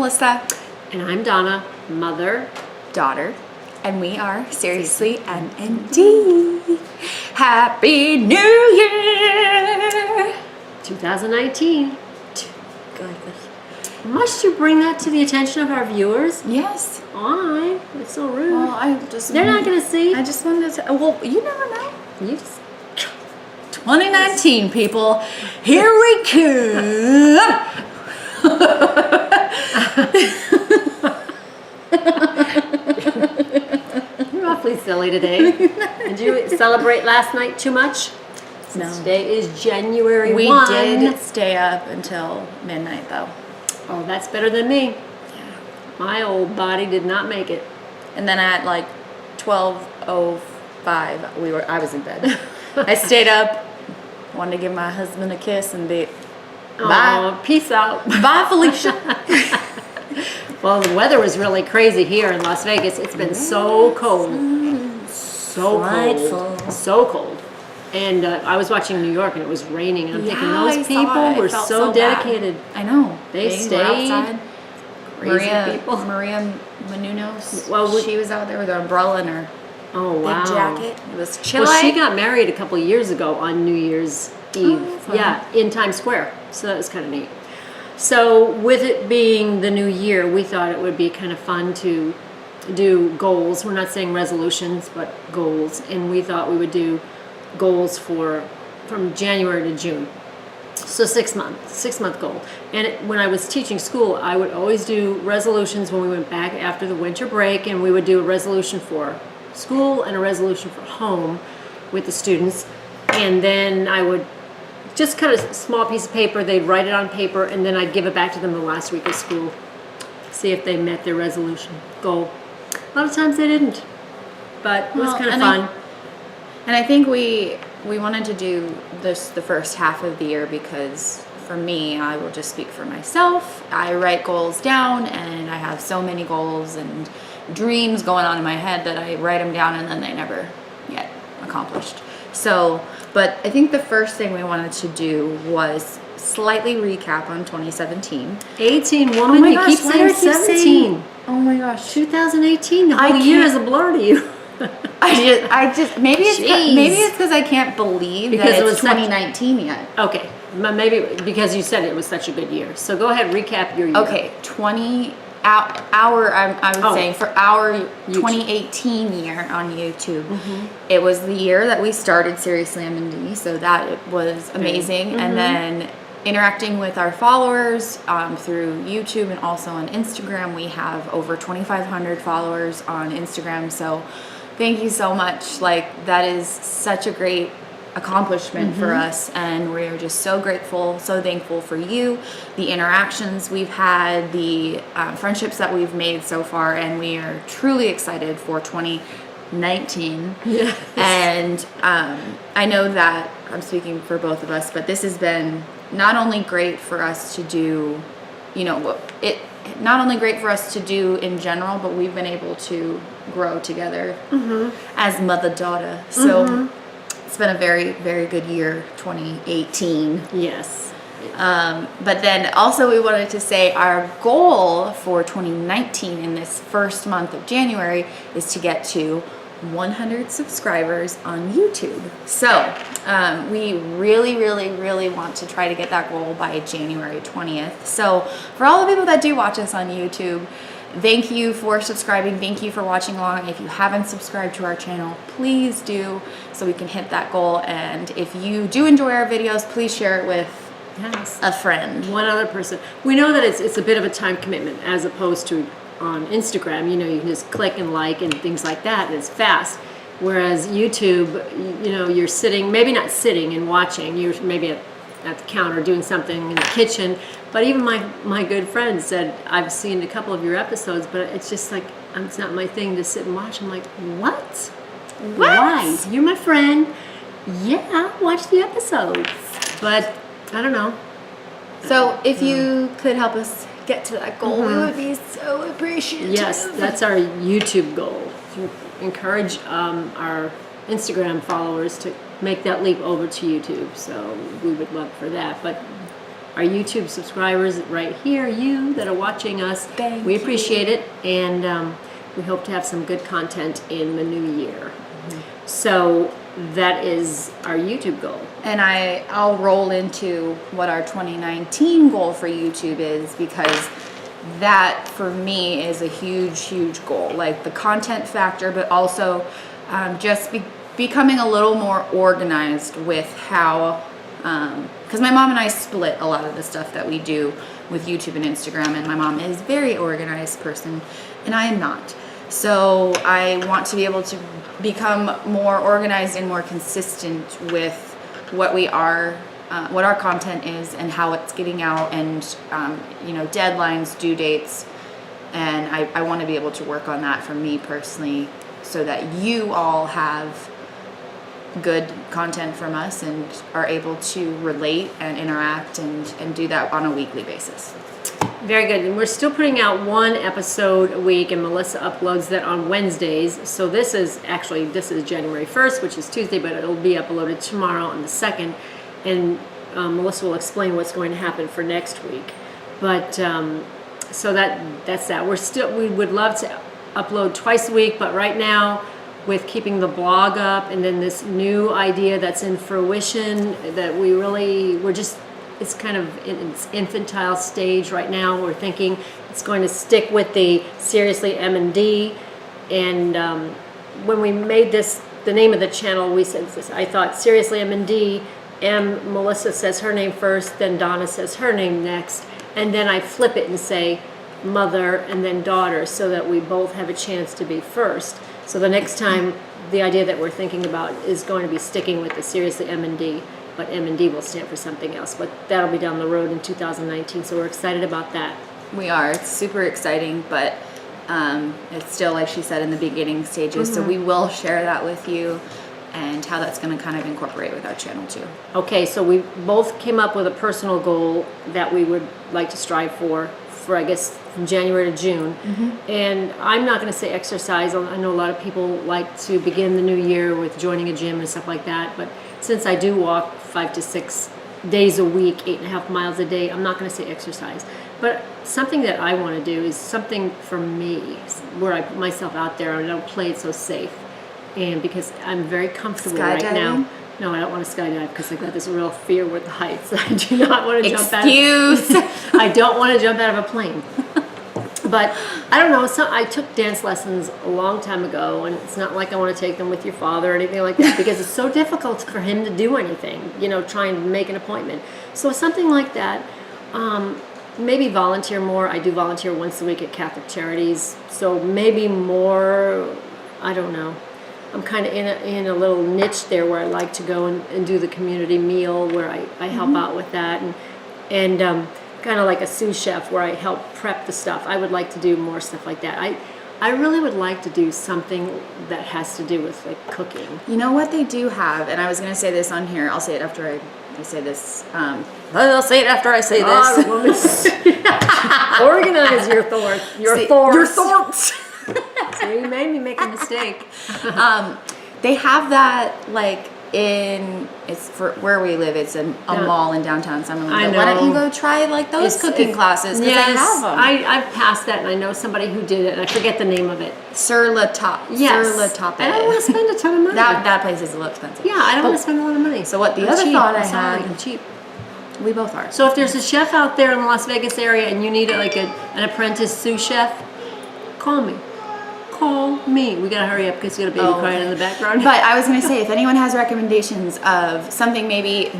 Melissa. And I'm Donna, mother, daughter. And we are Seriously MND. Happy New Year! 2019. Goodness. Must you bring that to the attention of our viewers? Yes. Why? It's so rude. Well, They're not going to see. I just wanted to. Well, you never know. You just... 2019, people. Here we come. You're awfully silly today. Did you celebrate last night too much? No. Today is January 1. We did stay up until midnight, though. Oh, that's better than me. Yeah. My old body did not make it. And then at like 12:05, I was in bed. I stayed up, wanted to give my husband a kiss and be bye. Oh, peace out. Bye, Felicia. Well, the weather was really crazy here in Las Vegas. It's been so cold. So cold. So cold. And I was watching New York and it was raining. And I'm thinking, those people were so dedicated. I know. They stayed. Outside. Crazy people. Maria Menounos. Well, she was out there with her umbrella and her big jacket. It was chilly. Well, she got married a couple of years ago on New Year's Eve. Fun. Yeah, in Times Square. So that was kind of neat. So with it being the new year, we thought it would be kind of fun to do goals. We're not saying resolutions, but goals. And we thought we would do goals from January to June. So 6 month goal. And when I was teaching school, I would always do resolutions when we went back after the winter break, and we would do a resolution for school and a resolution for home with the students. And then I would just cut a small piece of paper, they'd write it on paper, and then I'd give it back to them the last week of school, see if they met their resolution goal. A lot of times they didn't, but it was kind of fun. And I think we wanted to do this the first half of the year because for me, I will just speak for myself. I write goals down and I have so many goals and dreams going on in my head that I write them down and then they never get accomplished. So, but I think the first thing we wanted to do was slightly recap on 2017. 18, woman, you keep saying 17. Oh my gosh. 2018, the whole year is a blur to you. I just maybe it's because I can't believe that it was 2019 yet. Okay, maybe because you said it was such a good year. So go ahead, recap your year. Okay, I would say for our 2018 year on YouTube, it was the year that we started Seriously MND, so that was amazing. And then interacting with our followers through YouTube and also on Instagram. We have over 2,500 followers on Instagram, so thank you so much. Like, that is such a great accomplishment for us, and we're just so grateful, so thankful for you, the interactions we've had, the friendships that we've made so far, and we are truly excited for 2019. Yes. And I know that I'm speaking for both of us, but this has been not only great for us to do, not only great for us to do in general, but we've been able to grow together as mother-daughter. So it's been a very, very good year, 2018. Yes. But then also we wanted to say our goal for 2019 in this first month of January is to get to 100 subscribers on YouTube. So we really, really, really want to try to get that goal by January 20th. So for all the people that do watch us on YouTube, thank you for subscribing. Thank you for watching along. If you haven't subscribed to our channel, please do so we can hit that goal. And if you do enjoy our videos, please share it with a friend. One other person. We know that it's a bit of a time commitment as opposed to on Instagram. You can just click and like and things like that, and it's fast. Whereas YouTube, you're sitting, maybe not sitting and watching, you're maybe at the counter doing something in the kitchen. But even my good friend said, I've seen a couple of your episodes, but it's just like, it's not my thing to sit and watch. I'm like, what? Why? You're my friend. Yeah, watch the episodes. But I don't know. So if you could help us get to that goal, we would be so appreciative. Yes, that's our YouTube goal. To encourage our Instagram followers to make that leap over to YouTube. So we would love for that. But our YouTube subscribers right here, you that are watching us. Thank we you. appreciate it, and we hope to have some good content in the new year. So that is our YouTube goal. And I'll roll into what our 2019 goal for YouTube is, because that for me is a huge goal. Like the content factor, but also just becoming a little more organized with how, because my mom and I split a lot of the stuff that we do with YouTube and Instagram, and my mom is a very organized person and I am not. So I want to be able to become more organized and more consistent with what we are, what our content is and how it's getting out, and deadlines, due dates, and I want to be able to work on that for me personally, so that you all have good content from us and are able to relate and interact and do that on a weekly basis. Very good. And we're still putting out one episode a week, and Melissa uploads that on Wednesdays. So this is January 1st, which is Tuesday, but it'll be uploaded tomorrow on the 2nd. And Melissa will explain what's going to happen for next week. But so that's that. We would love to upload twice a week, but right now, with keeping the blog up and then this new idea that's in fruition, that it's kind of in its infantile stage right now. We're thinking it's going to stick with the Seriously M&D. And when we made this, the name of the channel, we said this, I thought Seriously M&D, Melissa says her name first, then Donna says her name next. And then I flip it and say mother and then daughter, so that we both have a chance to be first. So the next time, the idea that we're thinking about is going to be sticking with the Seriously M&D, but M&D will stand for something else. But that'll be down the road in 2019, so we're excited about that. We are. It's super exciting, but it's still, like she said, in the beginning stages. So we will share that with you and how that's going to kind of incorporate with our channel too. Okay, so we both came up with a personal goal that we would like to strive for I guess from January to June. And I'm not going to say exercise. I know a lot of people like to begin the new year with joining a gym and stuff like that, but since I do walk 5 to 6 days a week, 8.5 miles a day, I'm not going to say exercise. But something that I want to do is something for me, where I put myself out there and I don't play it so safe. And because I'm very comfortable right now. No, I don't want to skydive because I've got this real fear with the heights. I do not want to jump out. I don't want to jump out of a plane. But I don't know. So I took dance lessons a long time ago, and it's not like I want to take them with your father or anything like that, because it's so difficult for him to do anything, trying to make an appointment. So something like that. Maybe volunteer more. I do volunteer once a week at Catholic Charities. So maybe more, I don't know. I'm kind of in a little niche there where I like to go and do the community meal, where I help out with that, and kind of like a sous chef where I help prep the stuff. I would like to do more stuff like that. I really would like to do something that has to do with like cooking. You know what they do have, and I was going to say this on here. I'll say it after I say this. I'll say it after I say this. Organize your thoughts. Your thoughts. So you made me make a mistake. They have that like it's for where we live. It's a mall in downtown Summerlin. I know. Why don't you go try like those cooking classes? Because yes, they have them. I've passed that, and I know somebody who did it, and I forget the name of it. Sur La Top. Yes. Sur La Top. I don't want to spend a ton of money. That place is a little expensive. Yeah, I don't want to spend a lot of money. So what the I'm other cheap. thought I'm sorry, had. I'm cheap. We both are. So if there's a chef out there in the Las Vegas area and you need like an apprentice sous chef, call me. We gotta hurry up because we got a baby crying in the background. But I was gonna say, if anyone has recommendations of something maybe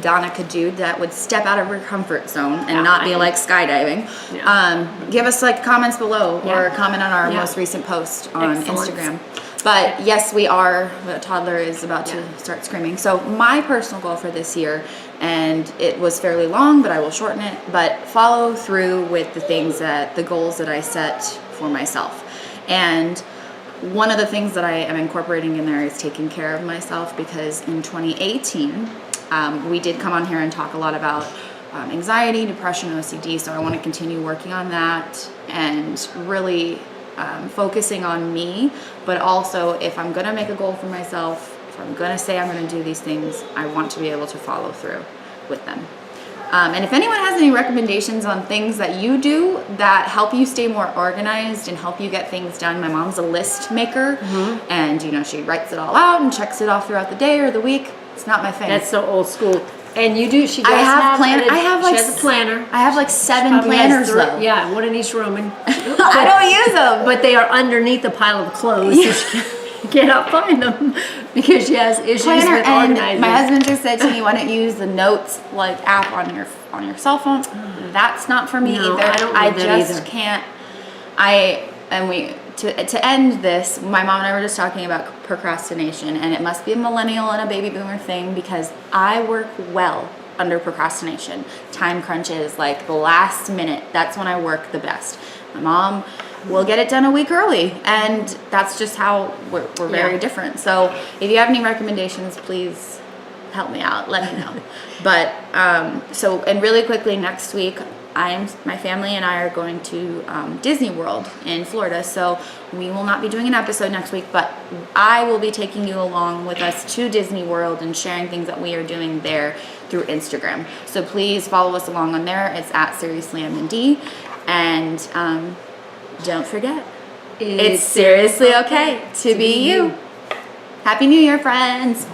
Donna could do that would step out of her comfort zone and not be like skydiving, give us like comments below or comment on our most recent post on Instagram. But yes, we are. The toddler is about to start screaming. So my personal goal for this year, and it was fairly long, but I will shorten it, but follow through with the goals that I set for myself. And one of the things that I am incorporating in there is taking care of myself, because in 2018, we did come on here and talk a lot about anxiety, depression, OCD. So I want to continue working on that and really focusing on me. But also, if I'm going to make a goal for myself, if I'm going to say I'm going to do these things, I want to be able to follow through with them. And if anyone has any recommendations on things that you do that help you stay more organized and help you get things done, my mom's a list maker, and you know, she writes it all out and checks it off throughout the day or the week. It's not my thing. That's so old school. And you do. She does I have have I have like she has a planner. I have like 7 Probably has planners 3 though. Yeah, one in each room, and I don't use them. but they are underneath a pile of clothes, so she cannot find them because she has issues Planner, with and organizing. my husband just said to me, "Why don't you use the notes like app on your cell phone?" That's not for me No, either. I don't need that just either. can't. To end this, my mom and I were just talking about procrastination, and it must be a millennial and a baby boomer thing because I work well under procrastination. Time crunches, like the last minute, that's when I work the best. My mom will get it done a week early, and that's just how we're very Yeah. different. So if you have any recommendations, please help me out, let me know. But and really quickly, next week my family and I are going to Disney World in Florida, so we will not be doing an episode next week, but I will be taking you along with us to Disney World and sharing things that we are doing there through Instagram. So please follow us along on there. It's at SeriouslyMND, and don't forget, it's seriously okay to be you. Happy New Year, friends.